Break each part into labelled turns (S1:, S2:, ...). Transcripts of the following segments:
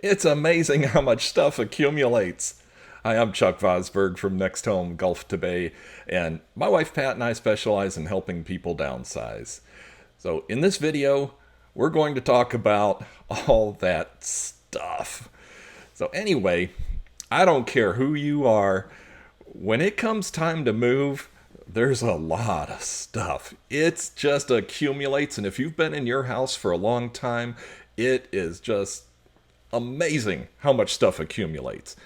S1: It's amazing how much stuff accumulates. Hi, I'm Chuck Vosberg from Next Home Gulf to Bay, and my wife Pat and I specialize in helping people downsize. So, in this video, we're going to talk about all that stuff. So, anyway, I don't care who you are, when it comes time to move, there's a lot of stuff. It just accumulates, and if you've been in your house for a long time, it is just amazing how much stuff accumulates.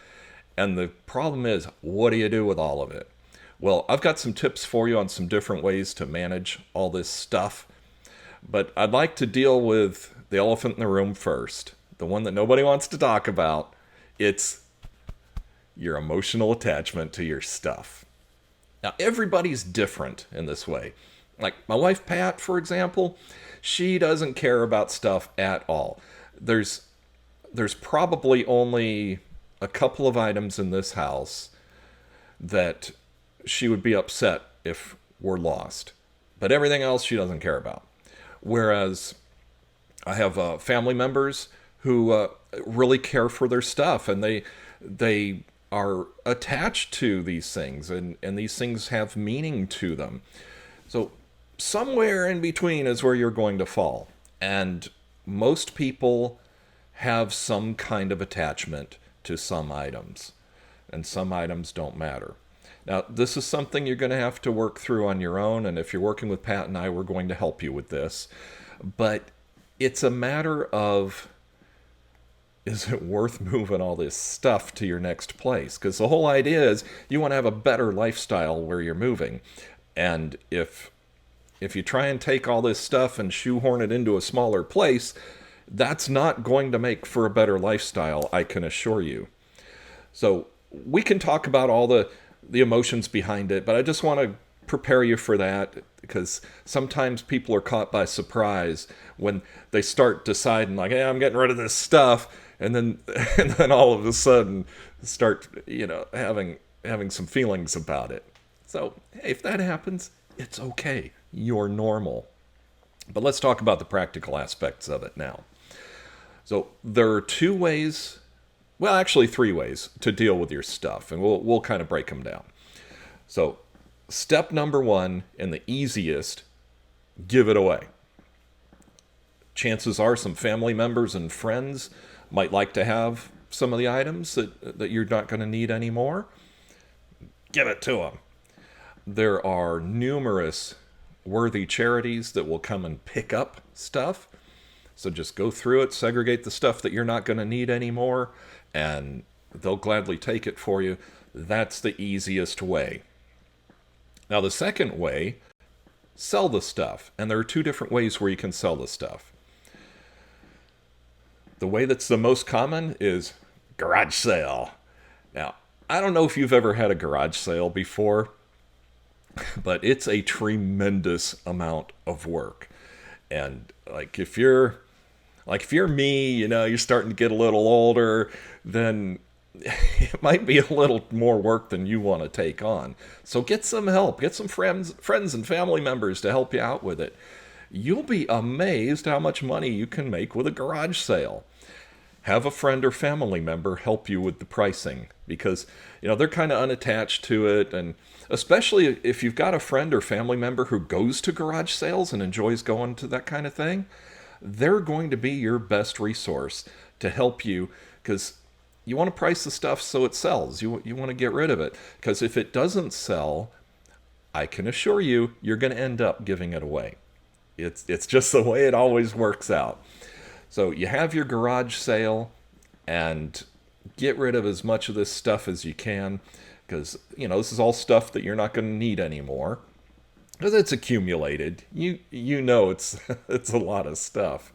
S1: And the problem is, what do you do with all of it? Well, I've got some tips for you on some different ways to manage all this stuff. But I'd like to deal with the elephant in the room first. The one that nobody wants to talk about. It's your emotional attachment to your stuff. Now, everybody's different in this way. Like my wife Pat, for example, she doesn't care about stuff at all. There's probably only a couple of items in this house that she would be upset if were lost. But everything else she doesn't care about. Whereas I have family members who really care for their stuff, and they are attached to these things, and these things have meaning to them. So somewhere in between is where you're going to fall. And most people have some kind of attachment to some items, and some items don't matter. Now, this is something you're going to have to work through on your own, and if you're working with Pat and I, we're going to help you with this. But it's a matter of, is it worth moving all this stuff to your next place? Because the whole idea is you want to have a better lifestyle where you're moving. And if you try and take all this stuff and shoehorn it into a smaller place, that's not going to make for a better lifestyle, I can assure you. So we can talk about all the emotions behind it, but I just want to prepare you for that, because sometimes people are caught by surprise when they start deciding, like, hey, I'm getting rid of this stuff, and then and then all of a sudden start, having some feelings about it. So, hey, if that happens, it's okay. You're normal. But let's talk about the practical aspects of it now. So there are two ways, well, actually three ways to deal with your stuff, and we'll kind of break them down. So step number one, and the easiest, give it away. Chances are some family members and friends might like to have some of the items that you're not going to need anymore. Give it to them. There are numerous worthy charities that will come and pick up stuff. So just go through it, segregate the stuff that you're not going to need anymore, and they'll gladly take it for you. That's the easiest way. Now, the second way, sell the stuff. And there are two different ways where you can sell the stuff. The way that's the most common is garage sale. Now, I don't know if you've ever had a garage sale before, but it's a tremendous amount of work. And if you're me, you're starting to get a little older, then it might be a little more work than you want to take on. So get some help. Get some friends and family members to help you out with it. You'll be amazed how much money you can make with a garage sale. Have a friend or family member help you with the pricing, because they're kind of unattached to it, and especially if you've got a friend or family member who goes to garage sales and enjoys going to that kind of thing, they're going to be your best resource to help you, because you want to price the stuff so it sells. You want to get rid of it, because if it doesn't sell, I can assure you, you're going to end up giving it away. It's just the way it always works out. So you have your garage sale, and get rid of as much of this stuff as you can, because this is all stuff that you're not going to need anymore, because it's accumulated. It's it's a lot of stuff.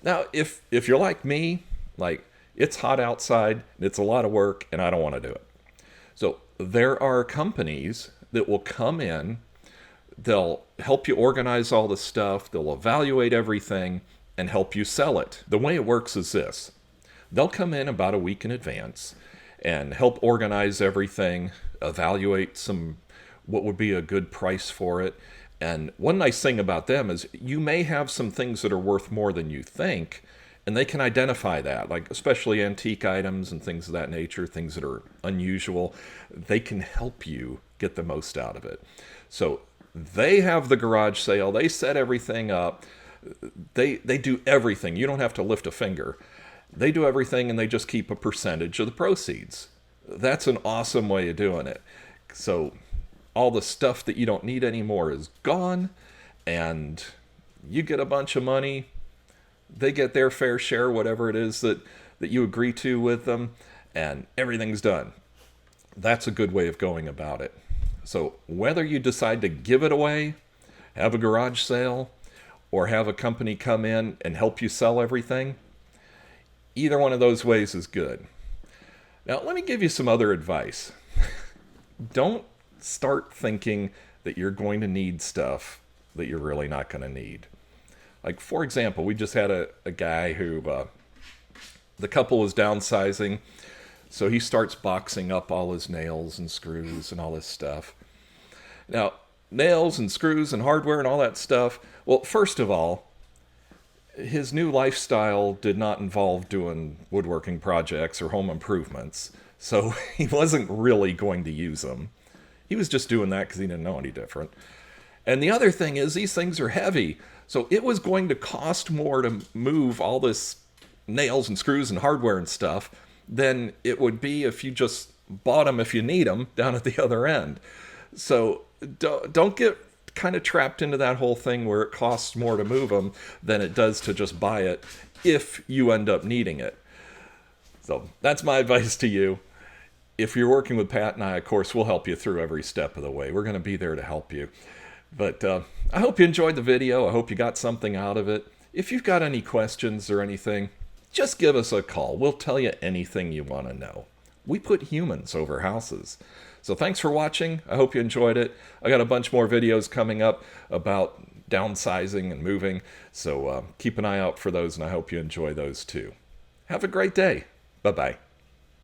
S1: Now, if you're like me, it's hot outside, and it's a lot of work, and I don't want to do it. So there are companies that will come in, they'll help you organize all the stuff, they'll evaluate everything, and help you sell it. The way it works is this. They'll come in about a week in advance and help organize everything, evaluate what would be a good price for it. And one nice thing about them is you may have some things that are worth more than you think, And they can identify that, like especially antique items and things of that nature, things that are unusual. They can help you get the most out of it. So they have the garage sale. They set everything up. They do everything. You don't have to lift a finger. They do everything, and they just keep a percentage of the proceeds. That's an awesome way of doing it. So all the stuff that you don't need anymore is gone, and you get a bunch of money. They get their fair share, whatever it is that you agree to with them, and everything's done. That's a good way of going about it. So whether you decide to give it away, have a garage sale, or have a company come in and help you sell everything, either one of those ways is good. Now, let me give you some other advice. Don't start thinking that you're going to need stuff that you're really not going to need. Like, for example, we just had a guy who, the couple was downsizing, so he starts boxing up all his nails and screws and all this stuff. Now, nails and screws and hardware and all that stuff, well, first of all, his new lifestyle did not involve doing woodworking projects or home improvements, so he wasn't really going to use them. He was just doing that because he didn't know any different. And the other thing is, these things are heavy, so it was going to cost more to move all this nails and screws and hardware and stuff than it would be if you just bought them if you need them down at the other end. So don't get kind of trapped into that whole thing where it costs more to move them than it does to just buy it if you end up needing it. So that's my advice to you. If you're working with Pat and I, of course, we'll help you through every step of the way. We're going to be there to help you. But I hope you enjoyed the video. I hope you got something out of it. If you've got any questions or anything, just give us a call. We'll tell you anything you want to know. We put humans over houses. So thanks for watching. I hope you enjoyed it. I got a bunch more videos coming up about downsizing and moving. So keep an eye out for those, and I hope you enjoy those too. Have a great day. Bye-bye.